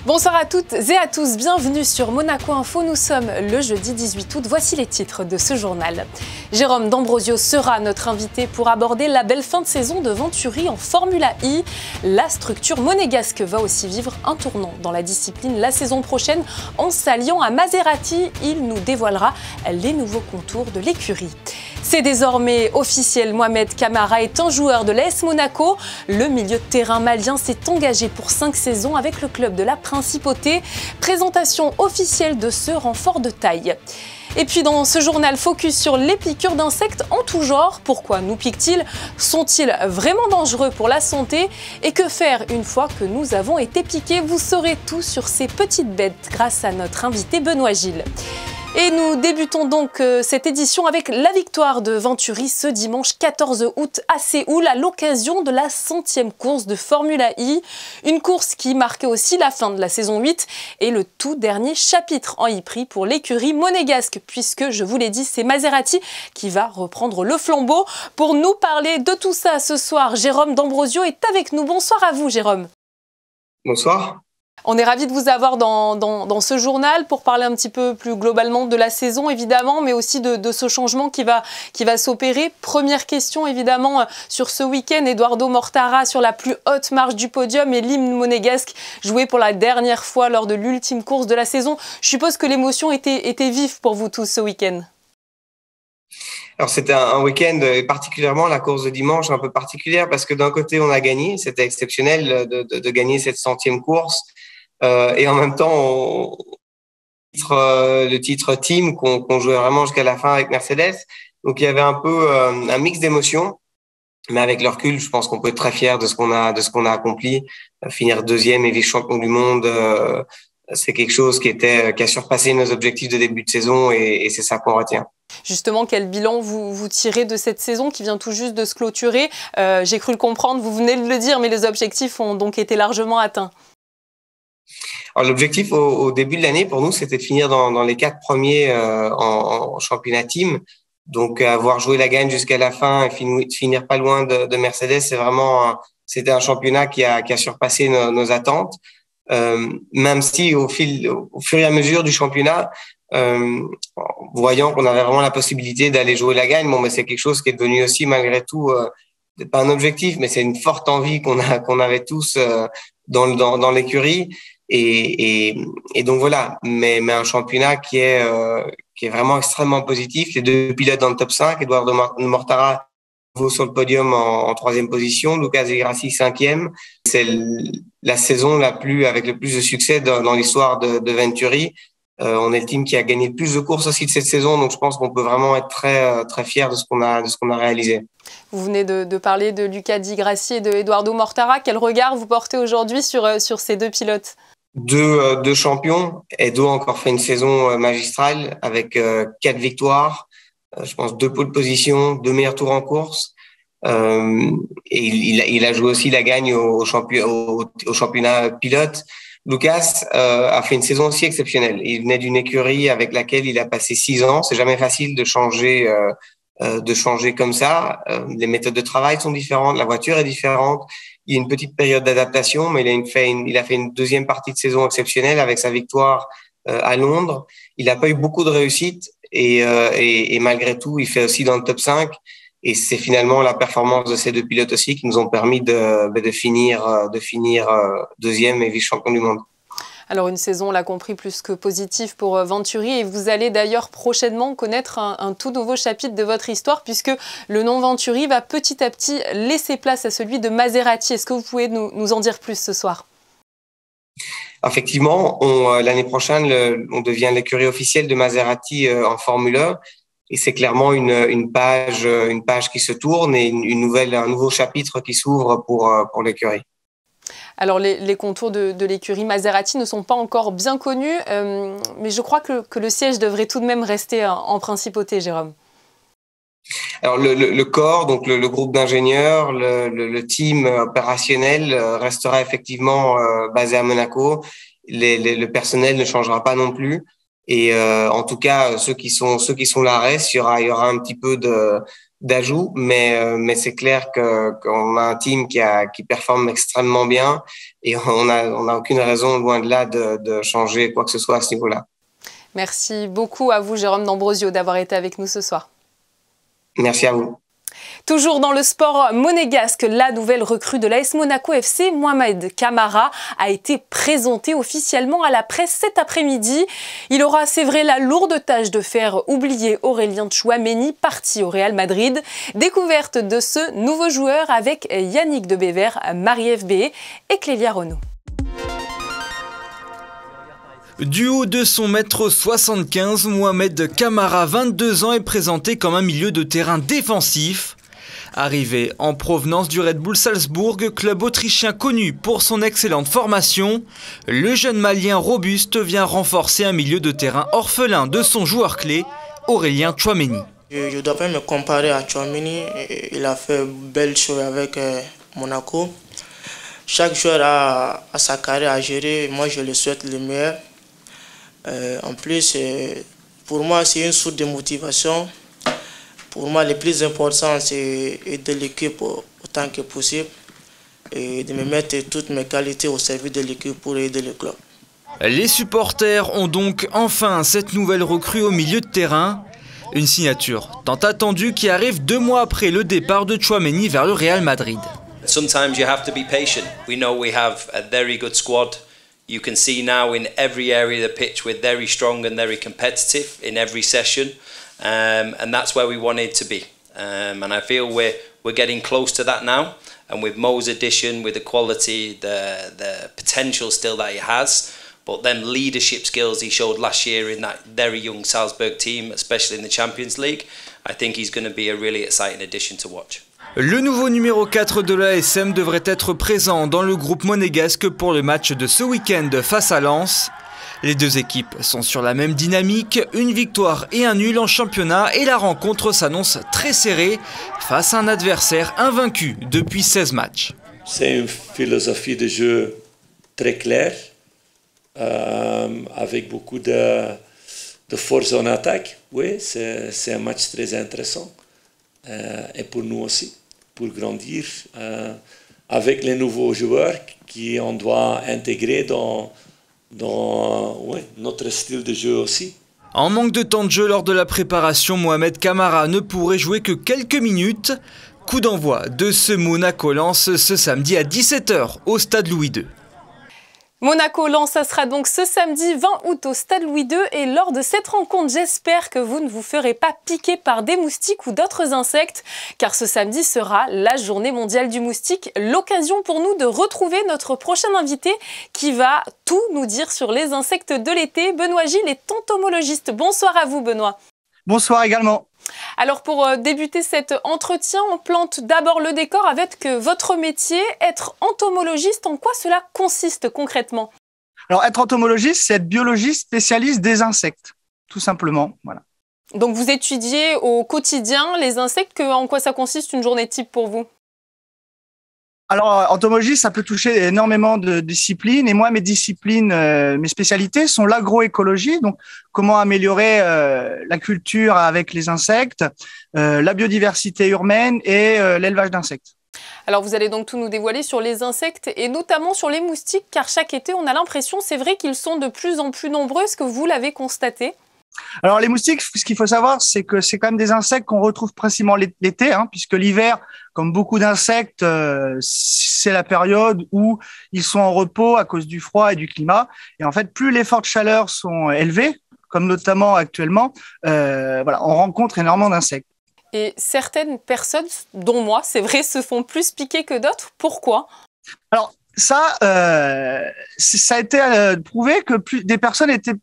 Bonsoir à toutes et à tous, bienvenue sur Monaco Info. Nous sommes le jeudi 18 août. Voici les titres de ce journal. Jérôme D'Ambrosio sera notre invité pour aborder la belle fin de saison de Venturi en Formula I. La structure monégasque va aussi vivre un tournant dans la discipline la saison prochaine en s'alliant à Maserati. Il nous dévoilera les nouveaux contours de l'écurie. C'est désormais officiel, Mohamed Camara est un joueur de l'AS Monaco. Le milieu de terrain malien s'est engagé pour 5 saisons avec le club de la Principauté. Présentation officielle de ce renfort de taille. Et puis dans ce journal, focus sur les piqûres d'insectes en tout genre. Pourquoi nous piquent-ils? Sont-ils vraiment dangereux pour la santé? Et que faire une fois que nous avons été piqués? Vous saurez tout sur ces petites bêtes grâce à notre invité Benoît Gilles. Et nous débutons donc cette édition avec la victoire de Venturi ce dimanche 14 août à Séoul à l'occasion de la 100e course de Formula I. Une course qui marquait aussi la fin de la saison 8 et le tout dernier chapitre en e-prix pour l'écurie monégasque puisque, je vous l'ai dit, c'est Maserati qui va reprendre le flambeau. Pour nous parler de tout ça ce soir, Jérôme D'Ambrosio est avec nous. Bonsoir à vous Jérôme. Bonsoir. On est ravis de vous avoir dans ce journal pour parler un petit peu plus globalement de la saison, évidemment, mais aussi de ce changement qui va s'opérer. Première question, évidemment, sur ce week-end, Eduardo Mortara sur la plus haute marche du podium et l'hymne monégasque joué pour la dernière fois lors de l'ultime course de la saison. Je suppose que l'émotion était vive pour vous tous ce week-end. Alors c'était un week-end, particulièrement la course de dimanche, un peu particulière parce que d'un côté on a gagné, c'était exceptionnel de gagner cette 100e course. Et en même temps, le titre team qu'on jouait vraiment jusqu'à la fin avec Mercedes. Donc il y avait un peu un mix d'émotions, mais avec le recul, je pense qu'on peut être très fier de ce qu'on a accompli. Finir deuxième et vice-champion du monde, c'est quelque chose qui a surpassé nos objectifs de début de saison et c'est ça qu'on retient. Justement, quel bilan vous tirez de cette saison qui vient tout juste de se clôturer? J'ai cru le comprendre, vous venez de le dire, mais les objectifs ont donc été largement atteints. Alors l'objectif au début de l'année pour nous, c'était de finir dans les 4 premiers en championnat team. Donc avoir joué la gagne jusqu'à la fin et finir pas loin de Mercedes, c'était un championnat qui a surpassé nos attentes. Même si au fur et à mesure du championnat, voyant qu'on avait vraiment la possibilité d'aller jouer la gagne, mais c'est quelque chose qui est devenu aussi malgré tout c'est pas un objectif, mais c'est une forte envie qu'on avait tous dans l'écurie. Et donc voilà, mais un championnat qui est vraiment extrêmement positif. Les 2 pilotes dans le top 5, Eduardo Mortara sur le podium en 3e position, Lucas Di Grassi 5e. C'est la saison avec le plus de succès dans l'histoire de Venturi. On est le team qui a gagné le plus de courses aussi de cette saison, donc je pense qu'on peut vraiment être très très fier de ce qu'on a réalisé. Vous venez de parler de Lucas Di Grassi et de Eduardo Mortara. Quel regard vous portez aujourd'hui sur ces 2 pilotes? Deux champions. Edo a encore fait une saison magistrale avec 4 victoires, je pense 2 pole positions, 2 meilleurs tours en course. Et il a joué aussi la gagne au championnat pilote. Lucas a fait une saison aussi exceptionnelle. Il venait d'une écurie avec laquelle il a passé 6 ans. C'est jamais facile de changer comme ça. Les méthodes de travail sont différentes, la voiture est différente. Il y a une petite période d'adaptation, mais il a fait une deuxième partie de saison exceptionnelle avec sa victoire à Londres. Il n'a pas eu beaucoup de réussite et malgré tout, il fait aussi dans le top 5. Et c'est finalement la performance de ces 2 pilotes aussi qui nous ont permis de finir deuxième et vice-champion du monde. Alors une saison, on l'a compris, plus que positive pour Venturi et vous allez d'ailleurs prochainement connaître un tout nouveau chapitre de votre histoire puisque le nom Venturi va petit à petit laisser place à celui de Maserati. Est-ce que vous pouvez nous en dire plus ce soir? Effectivement, l'année prochaine, on devient l'écurie officielle de Maserati en Formule 1 et c'est clairement une page qui se tourne et un nouveau chapitre qui s'ouvre pour l'écurie. Alors les contours de l'écurie Maserati ne sont pas encore bien connus, mais je crois que le siège devrait tout de même rester en Principauté, Jérôme. Alors le corps, donc le groupe d'ingénieurs, le team opérationnel restera effectivement basé à Monaco. Le personnel ne changera pas non plus. Et en tout cas, ceux qui sont là restent. Il y aura un petit peu d'ajouts, mais c'est clair qu'on a un team qui performe extrêmement bien et on a aucune raison, loin de là, de changer quoi que ce soit à ce niveau-là. Merci beaucoup à vous, Jérôme D'Ambrosio, d'avoir été avec nous ce soir. Merci à vous. Toujours dans le sport monégasque, la nouvelle recrue de l'AS Monaco FC, Mohamed Camara, a été présenté officiellement à la presse cet après-midi. Il aura, c'est vrai, la lourde tâche de faire oublier Aurélien Tchouaméni, parti au Real Madrid. Découverte de ce nouveau joueur avec Yannick Debever, Marie-Ève Béé et Clélia Renaud. Du haut de son mètre 75, Mohamed Camara, 22 ans, est présenté comme un milieu de terrain défensif. Arrivé en provenance du Red Bull Salzbourg, club autrichien connu pour son excellente formation, le jeune Malien robuste vient renforcer un milieu de terrain orphelin de son joueur clé, Aurélien Tchouaméni. Je ne dois pas me comparer à Tchouaméni, il a fait belle chose avec Monaco. Chaque joueur a sa carrière à gérer, moi je lui souhaite le meilleur. En plus, pour moi c'est une source de motivation. Pour moi, le plus important, c'est aider l'équipe autant que possible et de me mettre toutes mes qualités au service de l'équipe pour aider le club. Les supporters ont donc enfin cette nouvelle recrue au milieu de terrain. Une signature tant attendue qui arrive 2 mois après le départ de Tchouaméni vers le Real Madrid. Sometimes you have to be patient. We know we have a very good squad. You can see now in every area of the pitch we're very strong and very competitive in every session. And that's where we wanted to be. And I feel we're getting close to that now. And with Mo's addition, with the quality, the potential still that he has, but then leadership skills he showed last year in that very young Salzburg team, especially in the Champions League, I think he's going to be a really exciting addition to watch. Le nouveau numéro 4 de l'ASM devrait être présent dans le groupe monégasque pour le match de ce week-end face à Lens. Les deux équipes sont sur la même dynamique, une victoire et un nul en championnat et la rencontre s'annonce très serrée face à un adversaire invaincu depuis 16 matchs. C'est une philosophie de jeu très claire, avec beaucoup de force en attaque. Oui, c'est un match très intéressant et pour nous aussi, pour grandir avec les nouveaux joueurs qu'on doit intégrer dans notre style de jeu aussi. En manque de temps de jeu lors de la préparation, Mohamed Camara ne pourrait jouer que quelques minutes. Coup d'envoi de ce Monaco-Lens ce samedi à 17 h au stade Louis II. Monaco-Lens, ça sera donc ce samedi 20 août au stade Louis II. Et lors de cette rencontre, j'espère que vous ne vous ferez pas piquer par des moustiques ou d'autres insectes. Car ce samedi sera la journée mondiale du moustique. L'occasion pour nous de retrouver notre prochain invité qui va tout nous dire sur les insectes de l'été. Benoît Gilles est entomologiste. Bonsoir à vous, Benoît. Bonsoir également. Alors pour débuter cet entretien, on plante d'abord le décor avec votre métier, être entomologiste. En quoi cela consiste concrètement? Alors être entomologiste, c'est être biologiste spécialiste des insectes, tout simplement. Voilà. Donc vous étudiez au quotidien les insectes, en quoi ça consiste une journée type pour vous? Alors, entomologie, ça peut toucher énormément de disciplines. Et moi, mes disciplines, mes spécialités sont l'agroécologie, donc comment améliorer la culture avec les insectes, la biodiversité urbaine et l'élevage d'insectes. Alors, vous allez donc tout nous dévoiler sur les insectes et notamment sur les moustiques, car chaque été, on a l'impression, c'est vrai qu'ils sont de plus en plus nombreux. Est-ce que vous l'avez constaté? Alors, les moustiques, ce qu'il faut savoir, c'est que c'est quand même des insectes qu'on retrouve principalement l'été, puisque l'hiver, comme beaucoup d'insectes, c'est la période où ils sont en repos à cause du froid et du climat. Et en fait, plus les fortes chaleurs sont élevées, comme notamment actuellement, on rencontre énormément d'insectes. Et certaines personnes, dont moi, c'est vrai, se font plus piquer que d'autres. Pourquoi? Alors, ça a été prouvé que des personnes étaient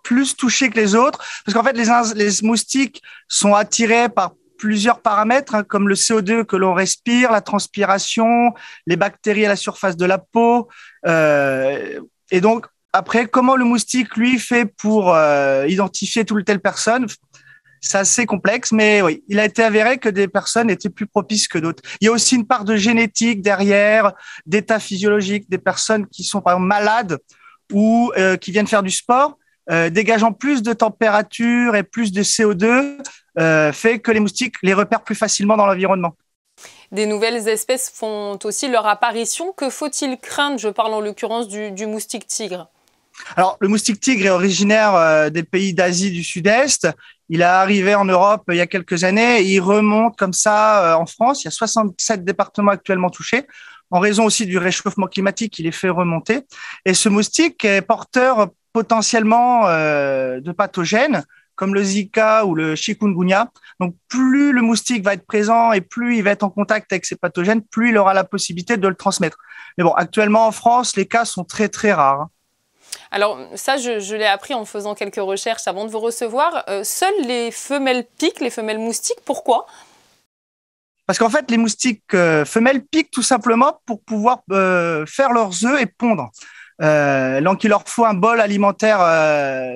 plus touchés que les autres, parce qu'en fait, les moustiques sont attirés par plusieurs paramètres, comme le CO2 que l'on respire, la transpiration, les bactéries à la surface de la peau. Et donc, après, comment le moustique, lui, fait pour identifier telle personne, c'est assez complexe, mais oui, il a été avéré que des personnes étaient plus propices que d'autres. Il y a aussi une part de génétique derrière, d'état physiologique, des personnes qui sont, par exemple, malades ou qui viennent faire du sport. dégageant plus de température et plus de CO2, fait que les moustiques les repèrent plus facilement dans l'environnement. Des nouvelles espèces font aussi leur apparition. Que faut-il craindre? Je parle en l'occurrence du moustique tigre. Alors, le moustique tigre est originaire des pays d'Asie du Sud-Est. Il est arrivé en Europe il y a quelques années et il remonte comme ça en France. Il y a 67 départements actuellement touchés. En raison aussi du réchauffement climatique, il est fait remonter. Et ce moustique est porteur potentiellement de pathogènes comme le Zika ou le chikungunya. Donc, plus le moustique va être présent et plus il va être en contact avec ces pathogènes, plus il aura la possibilité de le transmettre. Mais bon, actuellement en France, les cas sont très, très rares. Alors ça, je l'ai appris en faisant quelques recherches avant de vous recevoir. Seules les femelles piquent, les femelles moustiques. Pourquoi? Parce qu'en fait, les moustiques femelles piquent tout simplement pour pouvoir faire leurs œufs et pondre. Donc, il leur faut un bol alimentaire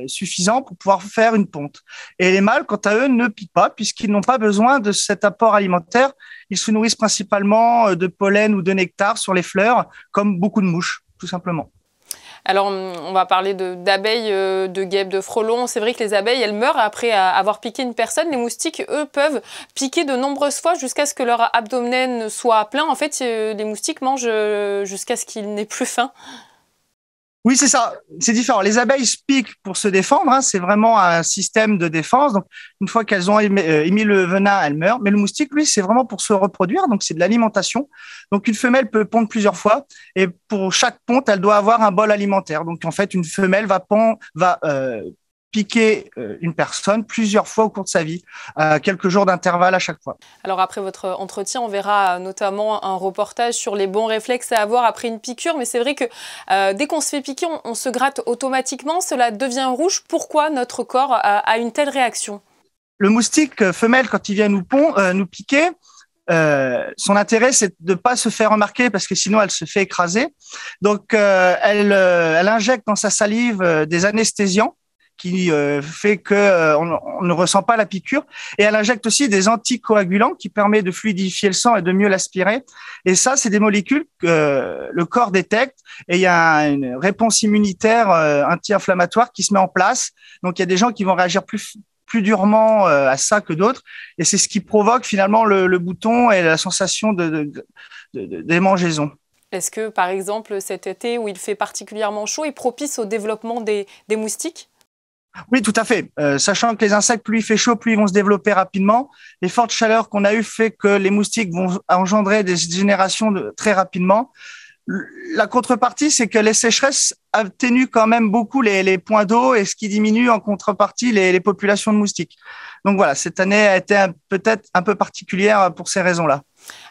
suffisant pour pouvoir faire une ponte. Et les mâles, quant à eux, ne piquent pas puisqu'ils n'ont pas besoin de cet apport alimentaire. Ils se nourrissent principalement de pollen ou de nectar sur les fleurs, comme beaucoup de mouches, tout simplement. Alors, on va parler d'abeilles, de guêpes, de frelons. C'est vrai que les abeilles, elles meurent après avoir piqué une personne. Les moustiques, eux, peuvent piquer de nombreuses fois jusqu'à ce que leur abdomen soit plein. En fait, les moustiques mangent jusqu'à ce qu'il n'ait plus faim. Oui, c'est ça. C'est différent. Les abeilles se piquent pour se défendre. Hein. C'est vraiment un système de défense. Donc, une fois qu'elles ont émis le venin, elles meurent. Mais le moustique, lui, c'est vraiment pour se reproduire. Donc, c'est de l'alimentation. Donc, une femelle peut pondre plusieurs fois. Et pour chaque ponte, elle doit avoir un bol alimentaire. Donc, en fait, une femelle va piquer une personne plusieurs fois au cours de sa vie, quelques jours d'intervalle à chaque fois. Alors après votre entretien, on verra notamment un reportage sur les bons réflexes à avoir après une piqûre, mais c'est vrai que dès qu'on se fait piquer, on se gratte automatiquement, cela devient rouge. Pourquoi notre corps a une telle réaction? Le moustique femelle, quand il vient nous piquer, son intérêt, c'est de ne pas se faire remarquer parce que sinon elle se fait écraser. Donc elle injecte dans sa salive des anesthésiants qui fait qu'on ne ressent pas la piqûre. Et elle injecte aussi des anticoagulants qui permettent de fluidifier le sang et de mieux l'aspirer. Et ça, c'est des molécules que le corps détecte et il y a une réponse immunitaire anti-inflammatoire qui se met en place. Donc, il y a des gens qui vont réagir plus durement à ça que d'autres. Et c'est ce qui provoque finalement le bouton et la sensation de démangeaison. Est-ce que, par exemple, cet été où il fait particulièrement chaud est propice au développement des moustiques? Oui, tout à fait. Sachant que les insectes, plus il fait chaud, plus ils vont se développer rapidement. Les fortes chaleurs qu'on a eues fait que les moustiques vont engendrer des générations très rapidement. La contrepartie, c'est que les sécheresses atténuent quand même beaucoup les points d'eau et ce qui diminue en contrepartie les populations de moustiques. Donc voilà, cette année a été peut-être un peu particulière pour ces raisons-là.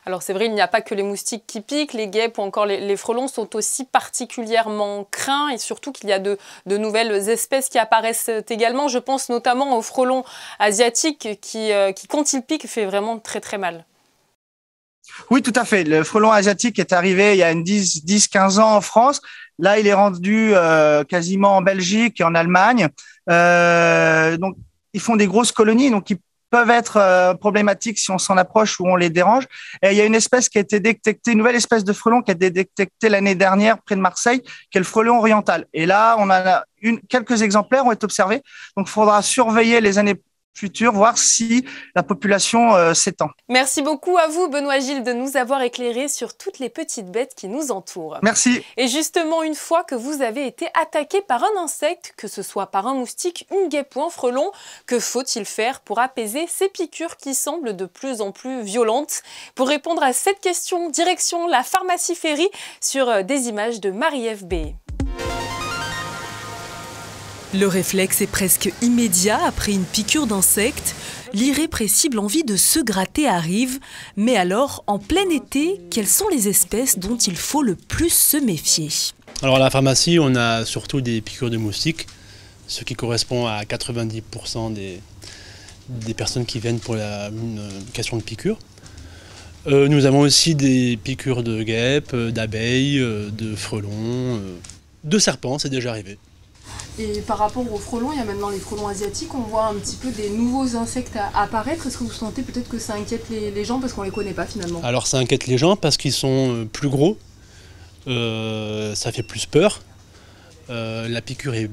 Alors c'est vrai, il n'y a pas que les moustiques qui piquent, les guêpes ou encore les frelons sont aussi particulièrement craints et surtout qu'il y a de nouvelles espèces qui apparaissent également. Je pense notamment aux frelons asiatiques qui quand ils piquent, fait vraiment très très mal. Oui, tout à fait. Le frelon asiatique est arrivé il y a 10-15 ans en France. Là, il est rendu quasiment en Belgique et en Allemagne. Donc, ils font des grosses colonies, donc ils peuvent être problématiques si on s'en approche ou on les dérange. Et il y a une espèce qui a été détectée, une nouvelle espèce de frelon qui a été détectée l'année dernière près de Marseille, qui est le frelon oriental. Et là, on a quelques exemplaires ont été observés. Donc, il faudra surveiller les années futures, voir si la population s'étend. Merci beaucoup à vous, Benoît Gilles, de nous avoir éclairé sur toutes les petites bêtes qui nous entourent. Merci. Et justement, une fois que vous avez été attaqué par un insecte, que ce soit par un moustique, une guêpe ou un frelon, que faut-il faire pour apaiser ces piqûres qui semblent de plus en plus violentes? Pour répondre à cette question, direction la pharmacie Ferry sur des images de Marie-Ève B. Le réflexe est presque immédiat après une piqûre d'insecte. L'irrépressible envie de se gratter arrive. Mais alors, en plein été, quelles sont les espèces dont il faut le plus se méfier? Alors à la pharmacie, on a surtout des piqûres de moustiques, ce qui correspond à 90% des personnes qui viennent pour une question de piqûre. Nous avons aussi des piqûres de guêpes, d'abeilles, de frelons, de serpents, c'est déjà arrivé. Et par rapport aux frelons, il y a maintenant les frelons asiatiques, on voit un petit peu des nouveaux insectes apparaître. Est-ce que vous sentez peut-être que ça inquiète les gens parce qu'on ne les connaît pas finalement? Alors ça inquiète les gens parce qu'ils sont plus gros, ça fait plus peur. La piqûre est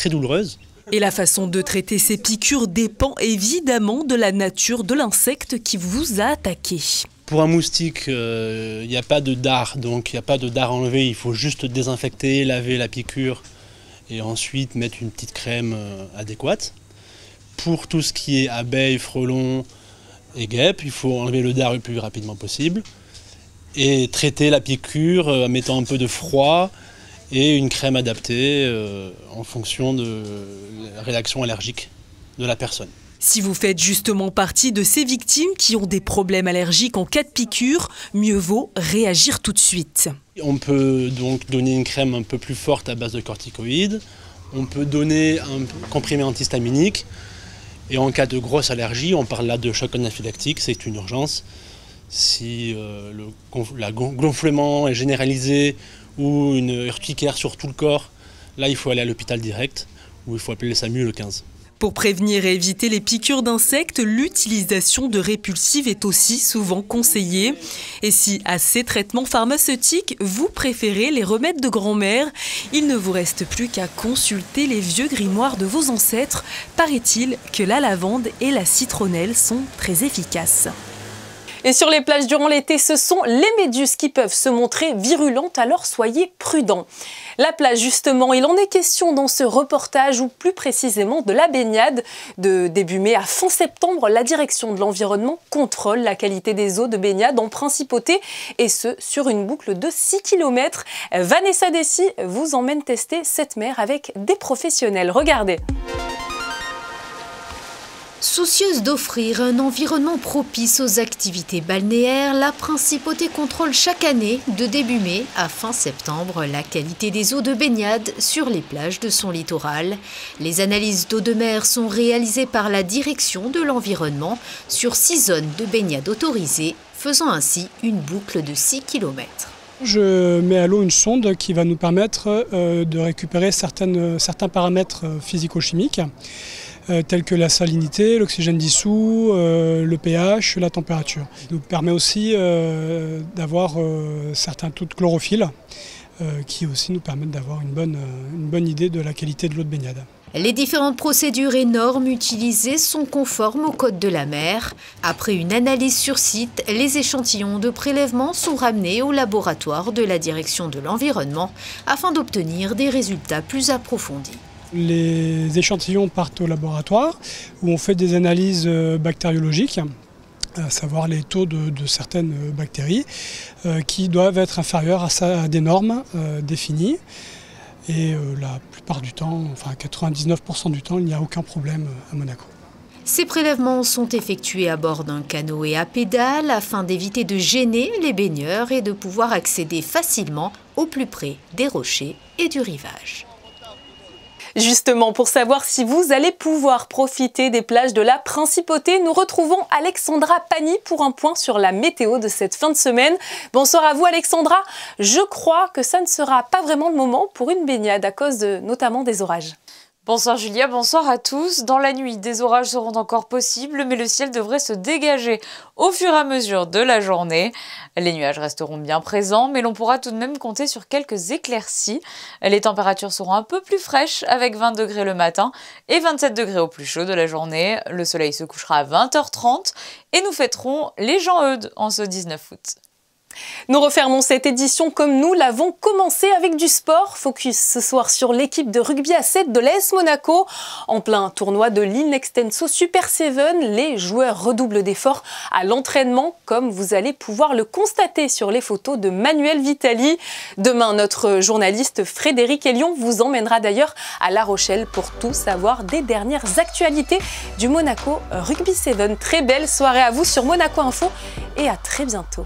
très douloureuse. Et la façon de traiter ces piqûres dépend évidemment de la nature de l'insecte qui vous a attaqué. Pour un moustique, il n'y a pas de dard, donc il n'y a pas de dard à enlever. Il faut juste désinfecter, laver la piqûre et ensuite mettre une petite crème adéquate. Pour tout ce qui est abeilles, frelons et guêpes, il faut enlever le dard le plus rapidement possible et traiter la piqûre en mettant un peu de froid et une crème adaptée en fonction de la réaction allergique de la personne. Si vous faites justement partie de ces victimes qui ont des problèmes allergiques en cas de piqûre, mieux vaut réagir tout de suite. On peut donc donner une crème un peu plus forte à base de corticoïdes. On peut donner un comprimé antihistaminique. Et en cas de grosse allergie, on parle là de choc anaphylactique, c'est une urgence. Si le gonflement est généralisé ou une urticaire sur tout le corps, là il faut aller à l'hôpital direct ou il faut appeler le SAMU le 15. Pour prévenir et éviter les piqûres d'insectes, l'utilisation de répulsifs est aussi souvent conseillée. Et si à ces traitements pharmaceutiques, vous préférez les remèdes de grand-mère, il ne vous reste plus qu'à consulter les vieux grimoires de vos ancêtres. Paraît-il que la lavande et la citronnelle sont très efficaces. Et sur les plages durant l'été, ce sont les méduses qui peuvent se montrer virulentes, alors soyez prudents. La plage, justement, il en est question dans ce reportage, ou plus précisément de la baignade. De début mai à fin septembre, la direction de l'environnement contrôle la qualité des eaux de baignade en principauté, et ce, sur une boucle de 6 km. Vanessa Dessy vous emmène tester cette mer avec des professionnels. Regardez. Soucieuse d'offrir un environnement propice aux activités balnéaires, la Principauté contrôle chaque année, de début mai à fin septembre, la qualité des eaux de baignade sur les plages de son littoral. Les analyses d'eau de mer sont réalisées par la direction de l'environnement sur 6 zones de baignade autorisées, faisant ainsi une boucle de 6 km. Je mets à l'eau une sonde qui va nous permettre de récupérer certains paramètres physico-chimiques. Tels que la salinité, l'oxygène dissous, le pH, la température. Il nous permet aussi d'avoir certains taux de chlorophylle qui aussi nous permettent d'avoir une bonne idée de la qualité de l'eau de baignade. Les différentes procédures et normes utilisées sont conformes au code de la mer. Après une analyse sur site, les échantillons de prélèvement sont ramenés au laboratoire de la direction de l'environnement afin d'obtenir des résultats plus approfondis. Les échantillons partent au laboratoire où on fait des analyses bactériologiques, à savoir les taux de certaines bactéries qui doivent être inférieurs à des normes définies. Et la plupart du temps, enfin 99% du temps, il n'y a aucun problème à Monaco. Ces prélèvements sont effectués à bord d'un canoë à pédales afin d'éviter de gêner les baigneurs et de pouvoir accéder facilement au plus près des rochers et du rivage. Justement, pour savoir si vous allez pouvoir profiter des plages de la Principauté, nous retrouvons Alexandra Pani pour un point sur la météo de cette fin de semaine. Bonsoir à vous Alexandra. Je crois que ça ne sera pas vraiment le moment pour une baignade à cause notamment des orages. Bonsoir Julia, bonsoir à tous. Dans la nuit, des orages seront encore possibles, mais le ciel devrait se dégager au fur et à mesure de la journée. Les nuages resteront bien présents, mais l'on pourra tout de même compter sur quelques éclaircies. Les températures seront un peu plus fraîches, avec 20 degrés le matin et 27 degrés au plus chaud de la journée. Le soleil se couchera à 20h30 et nous fêterons les Jean-Eudes en ce 19 août. Nous refermons cette édition comme nous l'avons commencé avec du sport. Focus ce soir sur l'équipe de rugby à 7 de l'AS Monaco. En plein tournoi de l'Inextenso Super 7, les joueurs redoublent d'efforts à l'entraînement, comme vous allez pouvoir le constater sur les photos de Manuel Vitali. Demain, notre journaliste Frédéric Elion vous emmènera d'ailleurs à La Rochelle pour tout savoir des dernières actualités du Monaco Rugby 7. Très belle soirée à vous sur Monaco Info et à très bientôt.